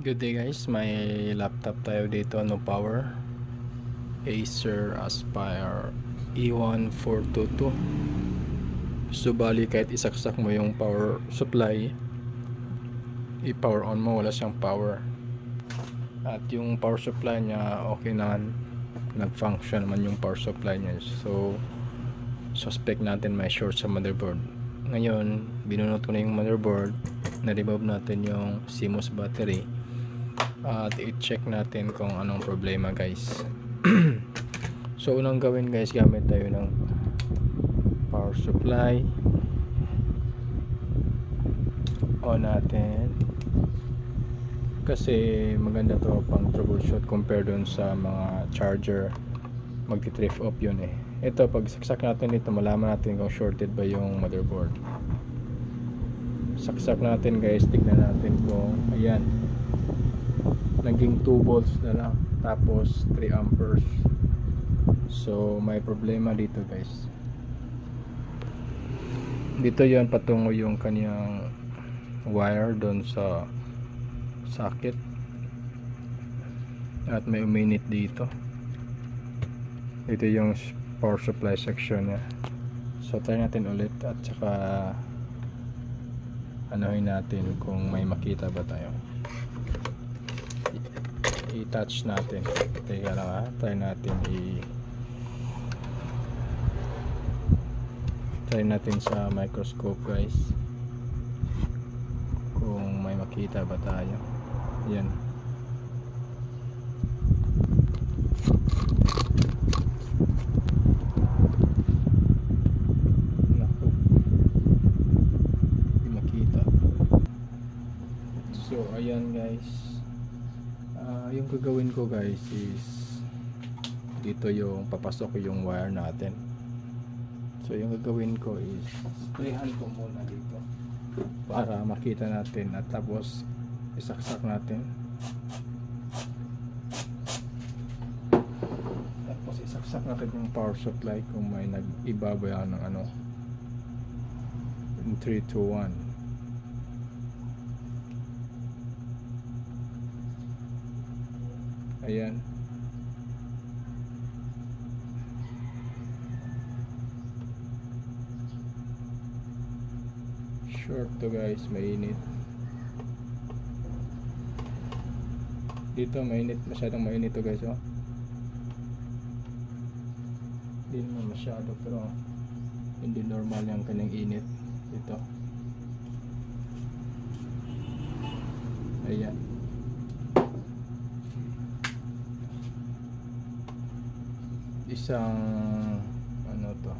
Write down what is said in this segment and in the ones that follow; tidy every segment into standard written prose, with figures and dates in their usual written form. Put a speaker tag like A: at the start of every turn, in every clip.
A: Good day guys, may laptop tayo dito, no power, Acer Aspire E1422. So bali kahit isaksak mo yung power supply, i-power on mo, wala siyang power. At yung power supply niya okay naman, nag-function naman yung power supply niya. So suspect natin may short sa motherboard. Ngayon binunot ko na yung motherboard, na-remove natin yung CMOS battery at i-check natin kung anong problema guys. So unang gawin guys, gamit tayo ng power supply, on natin kasi maganda to pang troubleshoot compare dun sa mga charger, magti-drift off yun eh. Ito pag saksak natin dito, malaman natin kung shorted ba yung motherboard. Saksak natin guys, tignan natin kung ayan, naging 2 volts na lang, tapos 3 amperes. So may problema dito guys. Dito yan patungo yung kanyang wire doon sa socket, at may uminit dito. Ito yung power supply section nya. So try natin ulit at saka anuhin natin kung may makita ba tayo. I-touch natin. Teka lang ha, try natin try natin sa microscope guys kung may makita ba tayo. Yan. Naku, hindi makita. So ayan guys, yung gagawin ko guys is dito yung papasok yung wire natin. So yung gagawin ko is sprayhan ko muna dito para makita natin, at tapos isaksak natin, tapos isaksak natin yung power supply kung may nag-iba ba yan ng ano. In 3, 2, 1. Ayan. Short to guys, mainit. Dito mainit, masyadong mainit to guys, oh. Hindi naman masyado, pero hindi normal yung kanyang init dito. Ayan. Isang ano to,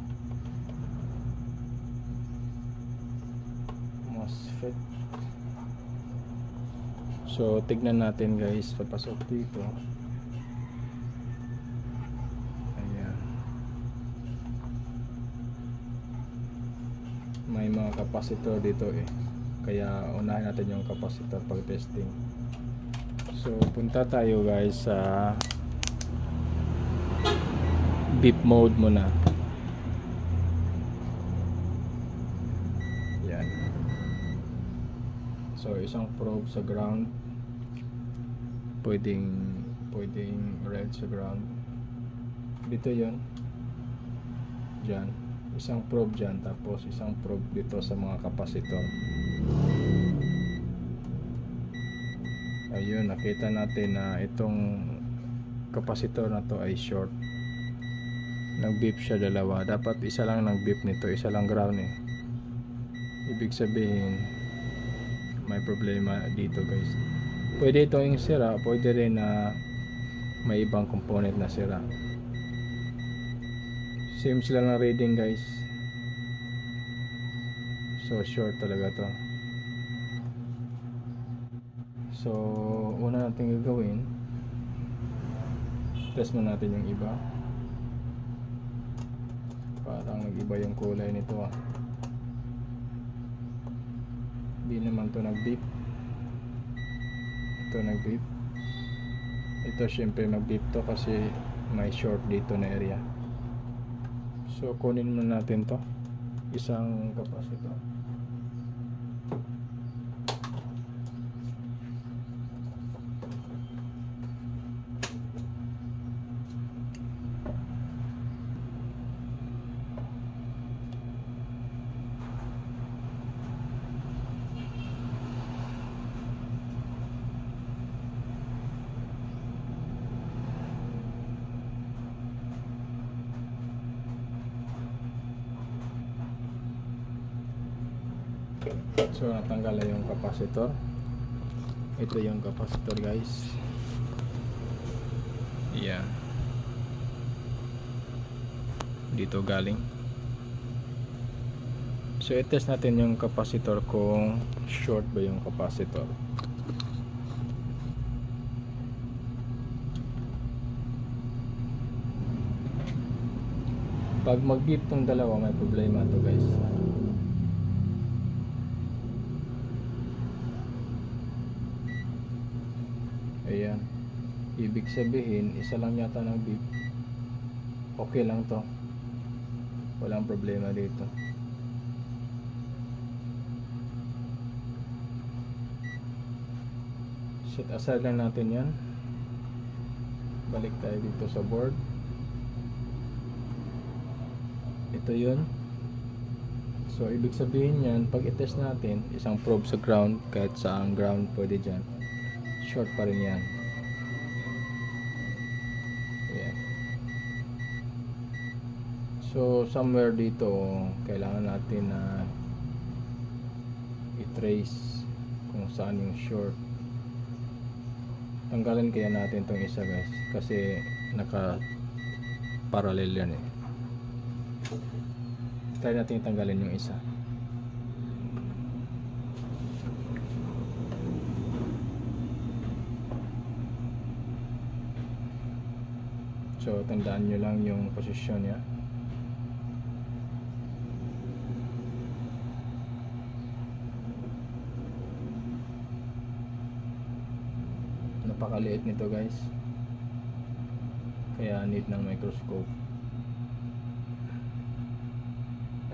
A: MOSFET. So tignan natin guys, papasok dito. Ayan, may mga capacitor dito eh, kaya unahin natin yung capacitor pag testing. So punta tayo guys sa beep mode muna. Yan. So isang probe sa ground, pwedeng red sa ground. Dito yon, dyan isang probe dyan, tapos isang probe dito sa mga capacitor. Ayun, nakita natin na itong capacitor na to ay short. Nag-beep siya dalawa. Dapat isa lang nag-beep nito, isa lang ground eh. Ibig sabihin may problema dito guys. Pwede itong sira, pwede rin na may ibang component na sira. Same sila ng reading guys. So short talaga to. So una natin gagawin, test mo natin yung iba. Parang nag-iba yung kulay nito ah. Hindi naman to nag-beep. Ito nag-beep. Ito syempre mag-beep to kasi may short dito na area. So kunin muna natin to, isang capacitor. So natanggal na yung capacitor. Ito yung capacitor guys. Yan. Dito galing. So i-test natin yung capacitor kung short ba yung capacitor. Pag mag-beep tong dalawa, may problema to guys. Ayan. Ibig sabihin, isa lang yata ng beep. Okay lang to. Walang problema dito. Set aside lang natin yan. Balik tayo dito sa board. Ito yun. So ibig sabihin yan, pag i-test natin isang probe sa ground, kahit saang ground pwede dyan, short pa rin yan. Ayan. So somewhere dito kailangan natin na i-trace kung saan yung short. Tanggalin kaya natin tong isa guys, kasi naka parallel yan eh. Try natin tanggalin yung isa. So tandaan nyo lang yung posisyon niya. Napakaliit nito guys, kaya need ng microscope.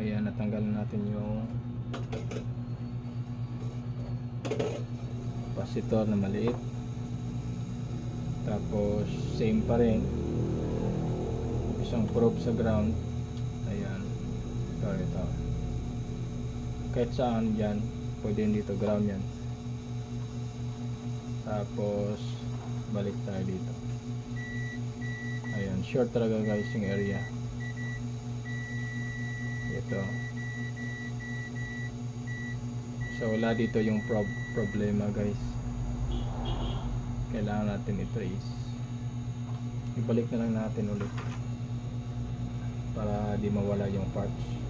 A: Ayan, natanggal natin yung capacitor na maliit. Tapos same pa rin, isang probe sa ground. Ayan, ito. Kahit saan dyan, pwede dito ground yan. Tapos balik tayo dito. Ayan, short talaga guys yung area. Ito. So wala dito yung problema guys. Kailangan natin i-trace. Ibalik na lang natin ulit para di mawala yung parts.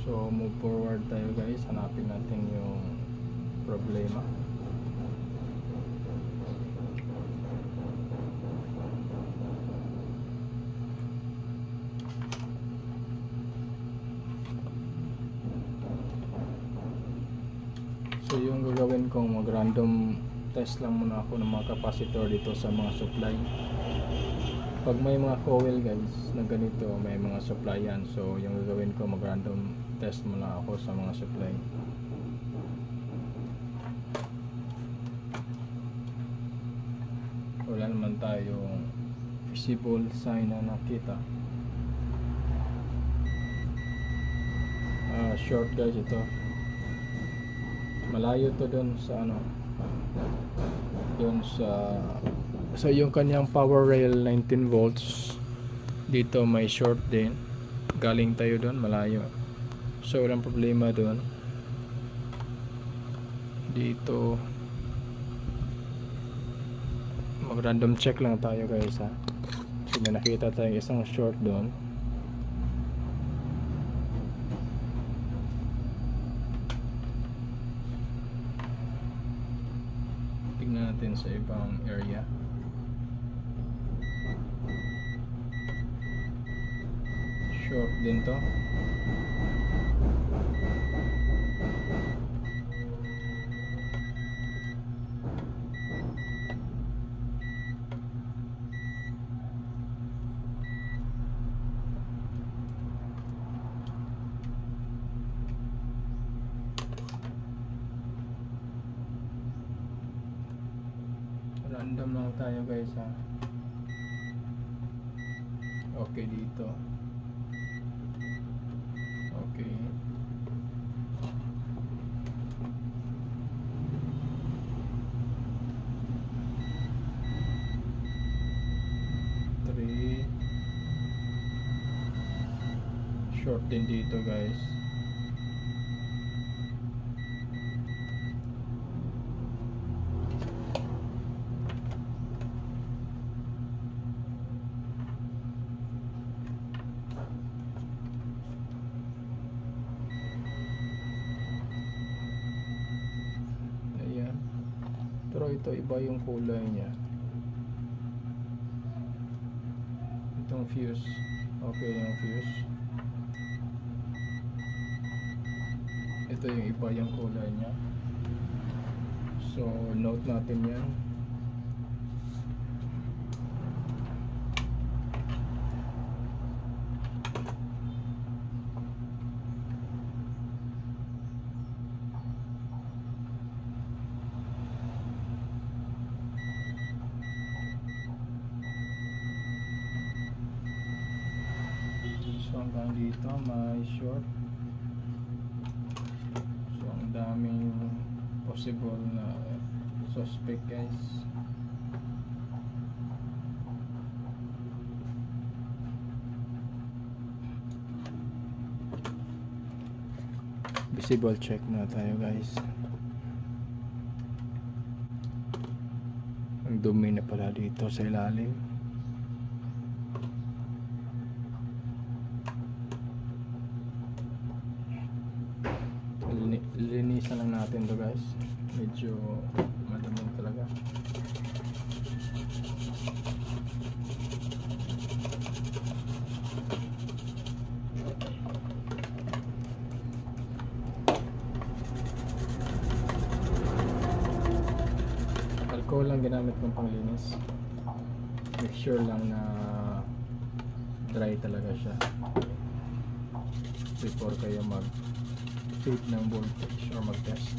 A: So move forward tayo guys, hanapin natin yung problema. So yung gagawin kong mag-random test lang muna ako ng mga capacitor dito sa mga supply. Pag may mga coil guys na ganito, may mga supply yan. So yung gagawin ko, mag-random test muna ako sa mga supply. Wala naman tayong visible sign na nakita. Short guys ito. Malayo to dun sa ano, dun sa so yung kanyang power rail 19 volts. Dito may short din, galing tayo dun malayo, so walang problema dun. Dito mag random check lang tayo guys ha. So may nakita tayong isang short dun. Tignan natin natin sa ibang area. Short din to. Random lang tayo guys ha. Okay dito. Okay. Three. Short din dito guys. Pero ito iba yung kulay niya. Itong fuse, okay yung fuse. Ito yung iba yung kulay niya. So note natin yan. So hanggang dito may short. So ang daming possible na suspect guys. Visible check na tayo guys. Ang dumi na pala dito sa ilalim. Linisan lang natin to guys, medyo madumi talaga. Alcohol lang ginamit kong panglinis. Make sure lang na dry talaga siya before kayo mag feed ng voltage or mag-test.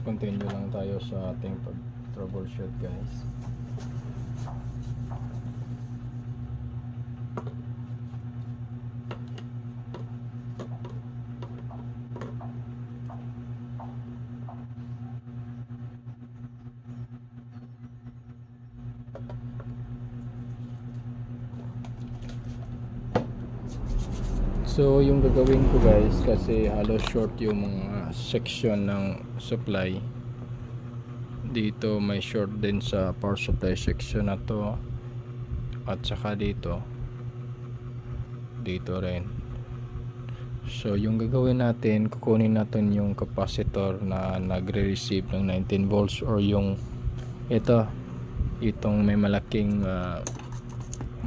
A: Continue lang tayo sa ating pag-troubleshoot guys. So yung gagawin ko guys, kasi halos short yung mga section ng supply dito, may short din sa power supply section na to, at saka dito rin. So yung gagawin natin, kukunin natin yung capacitor na nagre-receive ng 19 volts or yung itong may malaking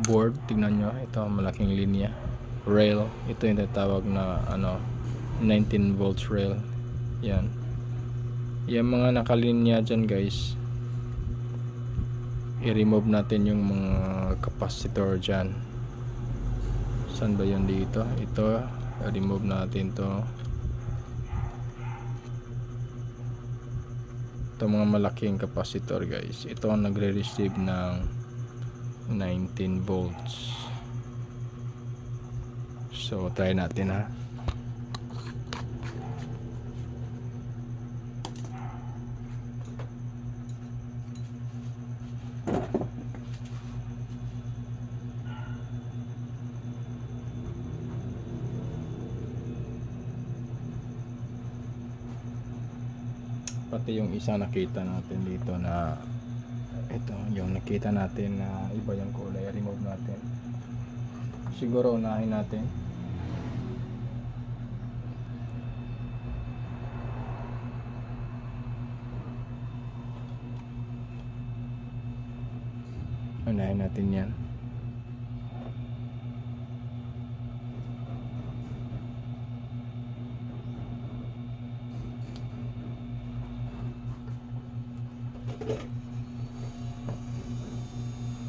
A: board. Tingnan nyo, ito malaking linya rail, ito yung tatawag na 19 volts rail. Yan yung mga nakalinya dyan guys, i-remove natin yung mga capacitor dyan. Saan ba yun? Dito, ito remove natin to. Ito mga malaking capacitor guys, ito ang nagre-receive ng 19 volts. So try natin ha. Pati yung isa nakita natin dito na ito, yung nakita natin na iba yung kulay, remove natin. Siguro unahin natin. Unahin natin yan.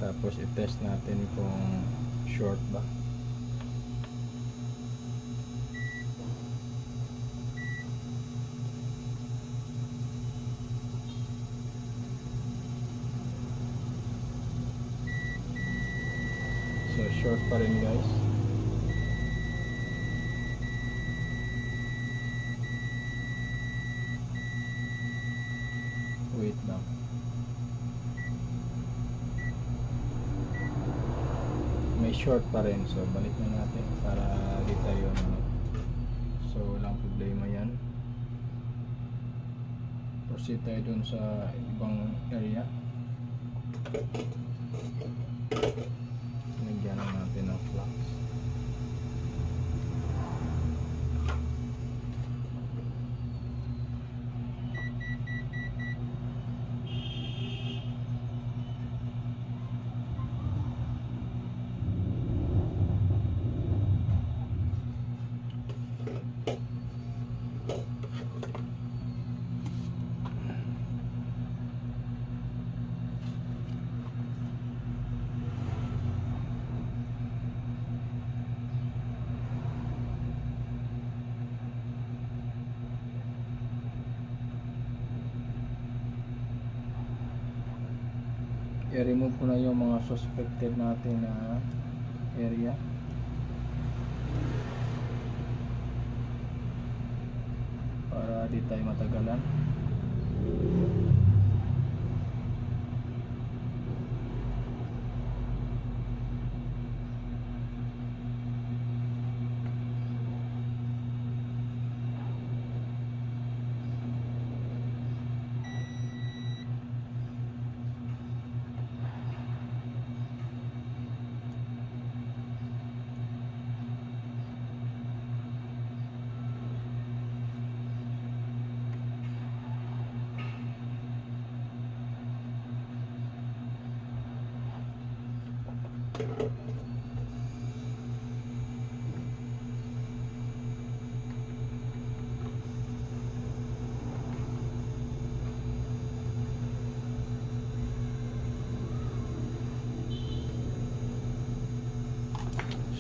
A: Tapos i-test natin kung short ba. So short pa rin guys. Wait lang. May short pa rin, so balik na natin para di tayo so walang problema yan. Proceed tayo dun sa ibang area. Nagyan natin ng flux. I-remove ko na yung mga suspected natin na area. Para di tayo matagalan.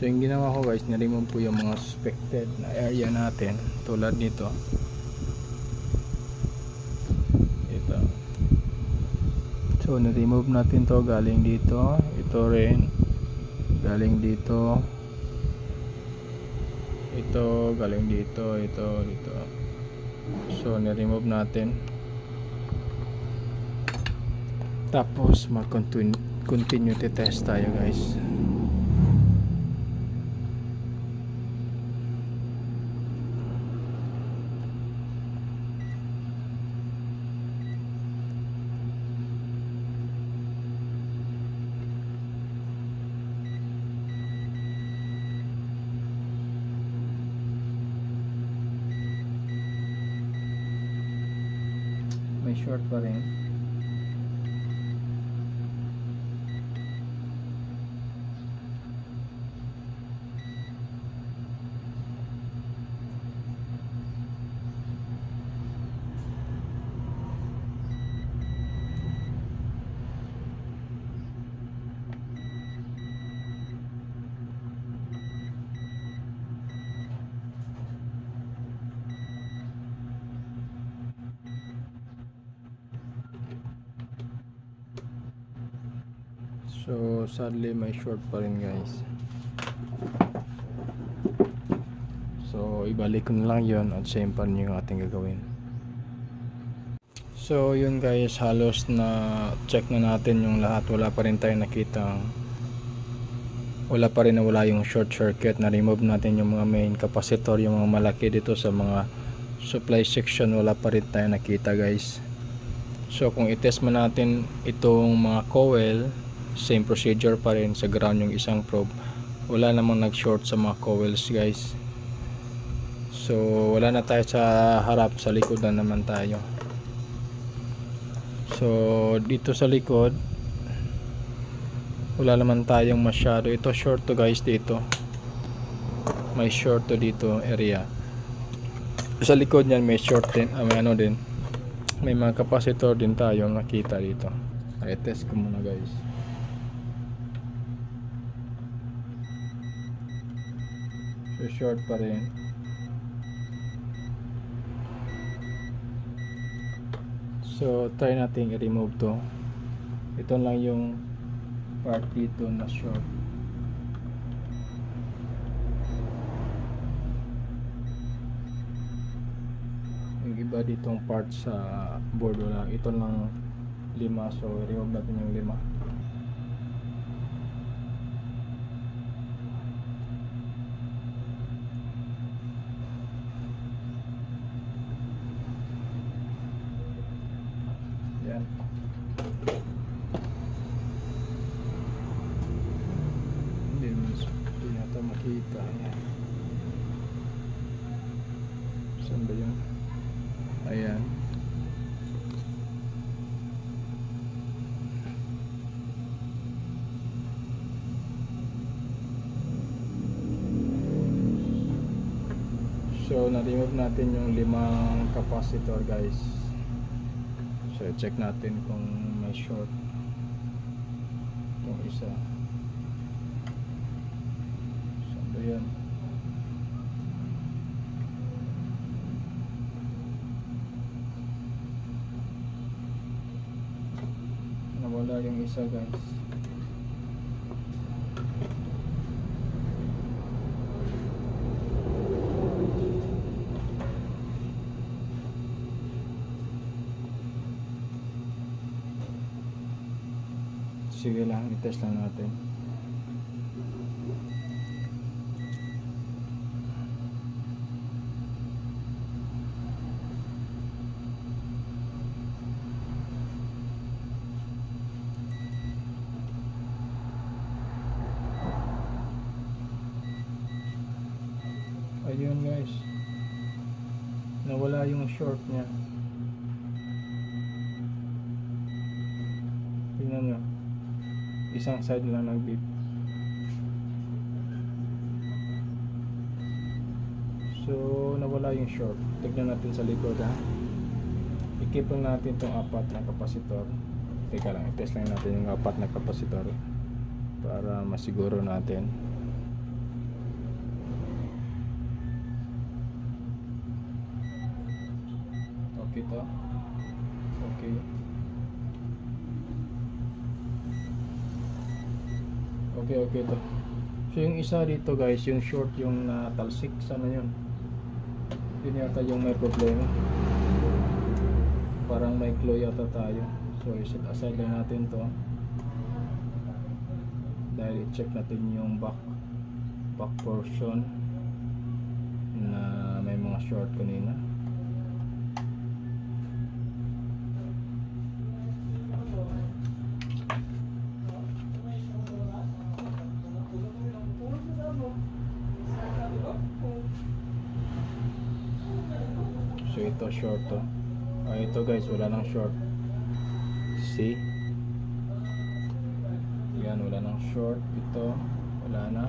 A: So yung ginawa ko guys, na-remove po yung mga suspected na area natin tulad nito. Ito. So na-remove natin to galing dito. Ito rin galing dito. Ito galing dito. Ito dito. So na-remove natin. Tapos mag-continue test tayo guys. May short pa rin. So sadly may short pa rin guys. So ibalik ko na lang yun at same pa rin yung ating gagawin. So yun guys, halos na check na natin yung lahat. Wala pa rin tayo nakita, wala pa rin nawala yung short circuit. Na remove natin yung mga main capacitor, yung mga malaki dito sa mga supply section. Wala pa rin tayo nakita guys. So kung i-test mo natin itong mga coil, same procedure pa rin. Sa ground yung isang probe, wala namang nag short sa mga coils guys. So wala na tayo sa harap, sa likod na naman tayo. So dito sa likod wala naman tayong masyado. Ito short to guys, dito may short to dito area. Sa likod niyan may short din, may ano din, may mga capacitor din tayo nakita dito. Ay, test ko muna guys. So short pa rin. So try natin i-remove to. Ito lang yung part dito na short. Yung iba ditong part sa board wala. Ito lang 5, so remove natin yung 5. Yan. Hindi nata makita. Ayan. Saan ba yun? Ayan. So na-remove natin yung 5 capacitor guys. So check natin kung may short yung isa. Saan ba yan? Nawala yung isa guys. Sige lang, i-test lang natin. Ayun guys, nawala yung short niya. Tingnan nyo, isang side lang nag-beep. So nawala yung short. Tignan natin sa likod ha. I-keep lang natin itong 4 na kapasitor. Teka lang, i-test lang natin yung 4 na kapasitor para masiguro natin. Okay to. Okay. Okay to. So yung isa dito guys, yung short, yung talsik, sana yun. Yun yata yung may problema. Parang may claw yata tayo. So i-set aside lang natin to. Dahil i-check natin yung back portion na may mga short kanina. So ito short to. Ito guys, wala nang short. See? Yan, wala nang short. Ito, wala na.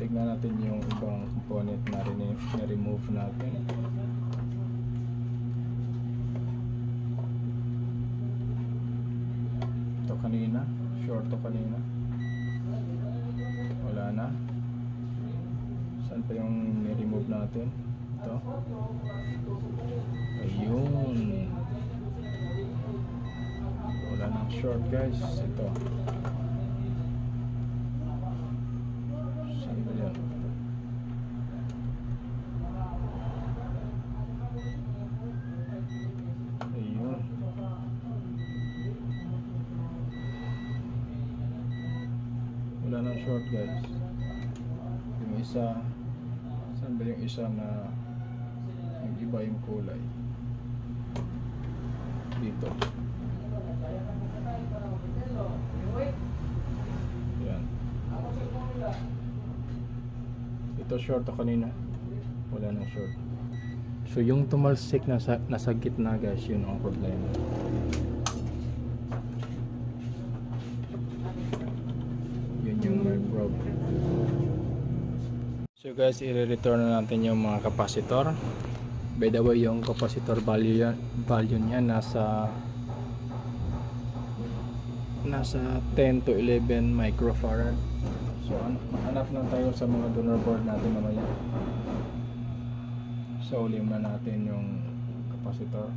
A: Tignan natin yung ibang component na remove natin. Ito kanina, short to kanina. Wala na. Saan pa yung remove natin? Ito. Ayun. Wala Wala nang short guys. Ito. Saan ba yan? Ayun. Wala nang short guys. Yung isa, saan ba yung isa na nag-iba yung kulay? Dito. Yan. Ito short to kanina. Wala nang short. So yung tumalsik nasa gitna guys, yun ang problema. Yun yung may problem. So guys, i-return na natin yung mga capacitor. By the way, yung capacitor value niya nasa 10 to 11 microfarad. So hanap na tayo sa mga donor board natin mamaya. So ulim na natin yung capacitor.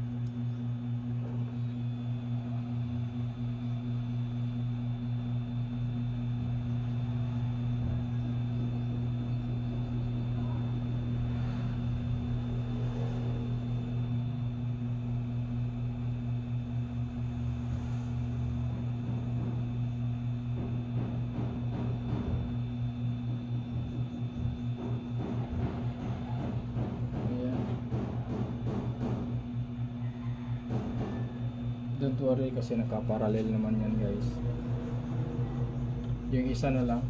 A: Don't worry kasi nakaparallel naman yan guys. Yung isa na lang,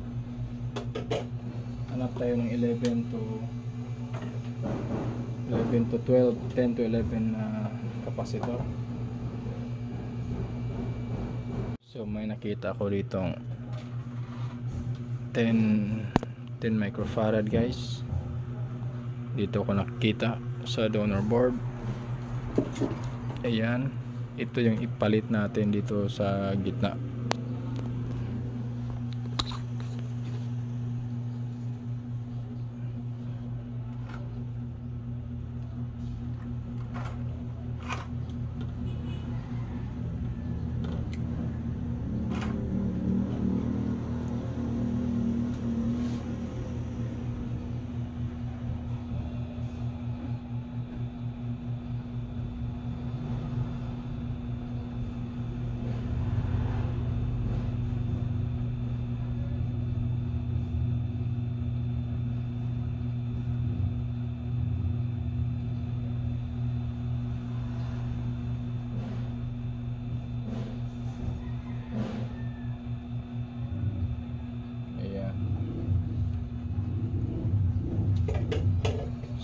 A: hanap tayo ng 11 to 12, 10 to 11 na capacitor. So may nakita ako dito 10 microfarad guys. Dito ko nakita sa donor board. Ayan, ito yung ipalit natin dito sa gitna.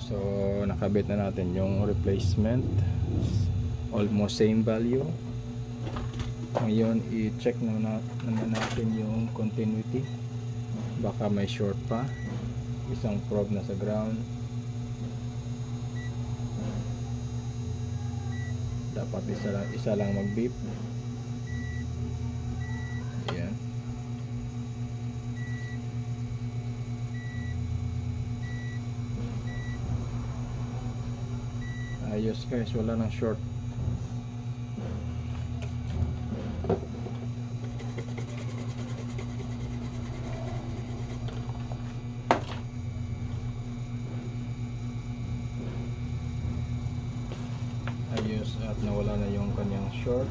A: So nakabit na natin yung replacement, almost same value. Ngayon i-check naman natin yung continuity, baka may short pa. Isang probe na sa ground, dapat isa lang mag-beep. Ayan. Ayos guys, wala nang short. Ayos at nawala na yung kanyang short.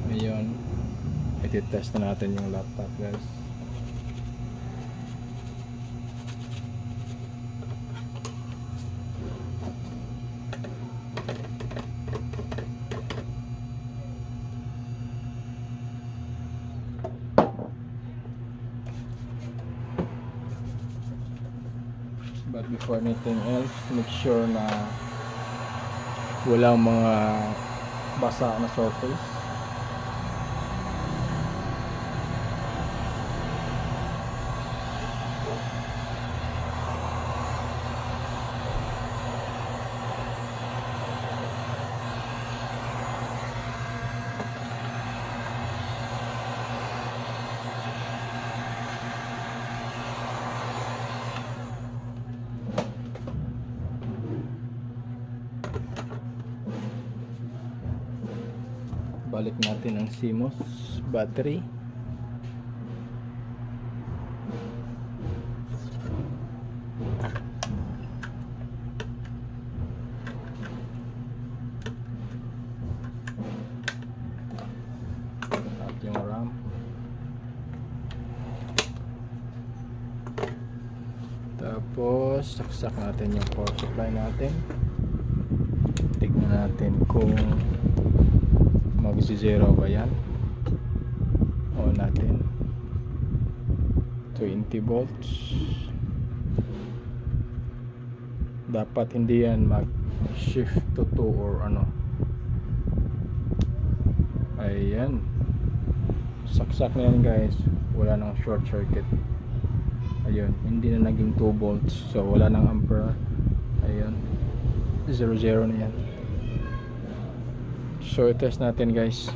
A: Ngayon, i-test na natin yung laptop guys. But before anything else, make sure na walang mga basa na surface. balik natin ang CMOS battery. At yung RAM. Tapos saksak natin yung power supply natin. Tignan natin kung mag-zero ba yan. On natin 20 volts. Dapat hindi yan mag shift to 2 or ano. Ayan, saksak na yan guys, wala nang short circuit. Ayun, hindi na naging 2 volts, so wala nang ampere. Ayun, 0 na yan. So i-test natin guys.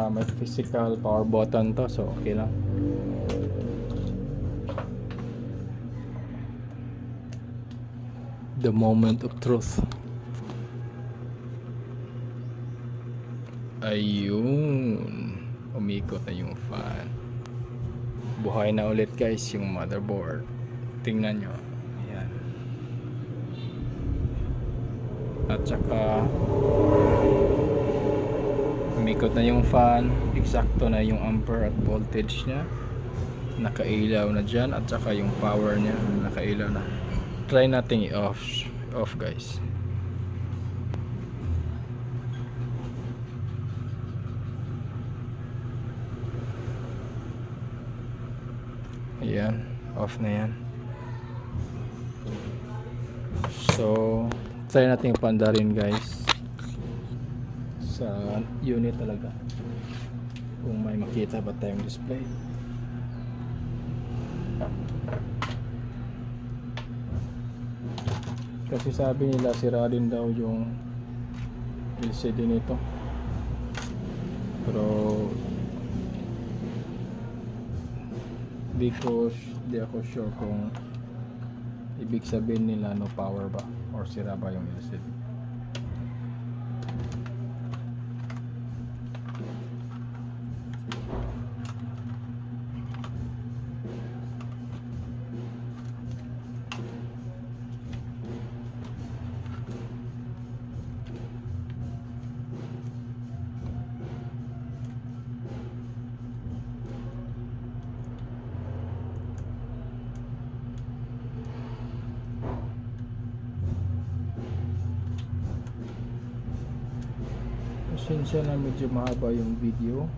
A: May physical power button to, so okay lang. The moment of truth. Ayun, umikot na yung fan. Buhay na ulit guys yung motherboard. Tingnan nyo. Ayan. At saka umikot na yung fan, eksakto na yung ampere at voltage nya, nakailaw na dyan, at saka yung power nya nakailaw na. Try natin i-off guys. Ayan, off na yan. So try natin pandarin guys sa unit talaga kung may makita ba tayong display. Kasi sabi nila sira din daw yung LCD nito, pero di ako sure kung ibig sabihin nila no power ba or sira ba yung LCD. Pasensya na medyo mahaba yung video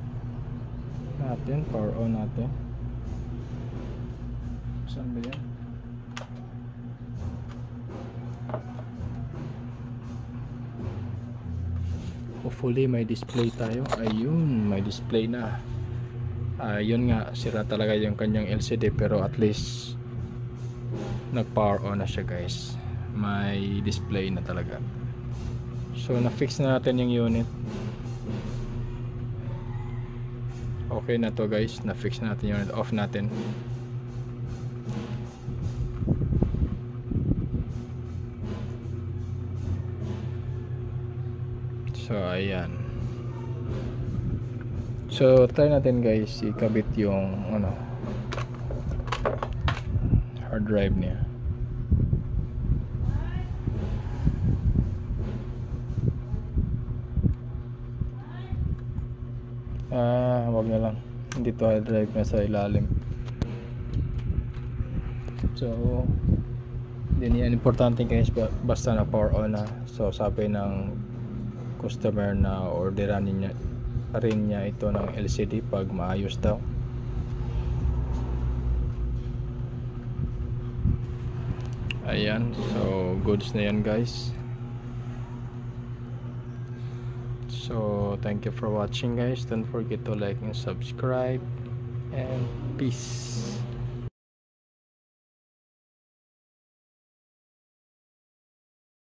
A: natin. Power on natin. Saan ba yan? Hopefully may display tayo. Ayun, may display na. Ayun nga, sira talaga yung kanyang LCD, pero at least nag power on na siya guys. May display na talaga. So na-fix na natin yung unit. Okay na to guys, na-fix na natin yung unit. Off natin. So ayan. So try natin guys ikabit yung hard drive niya. Wag na lang, hindi to hard drive, na sa ilalim. So hindi yan importante guys, basta na power on na. So sabi ng customer na orderan niya rin niya ito ng LCD pag maayos daw. Ayan, so goods na yan guys. So So thank you for watching guys. Don't forget to like and subscribe, and peace.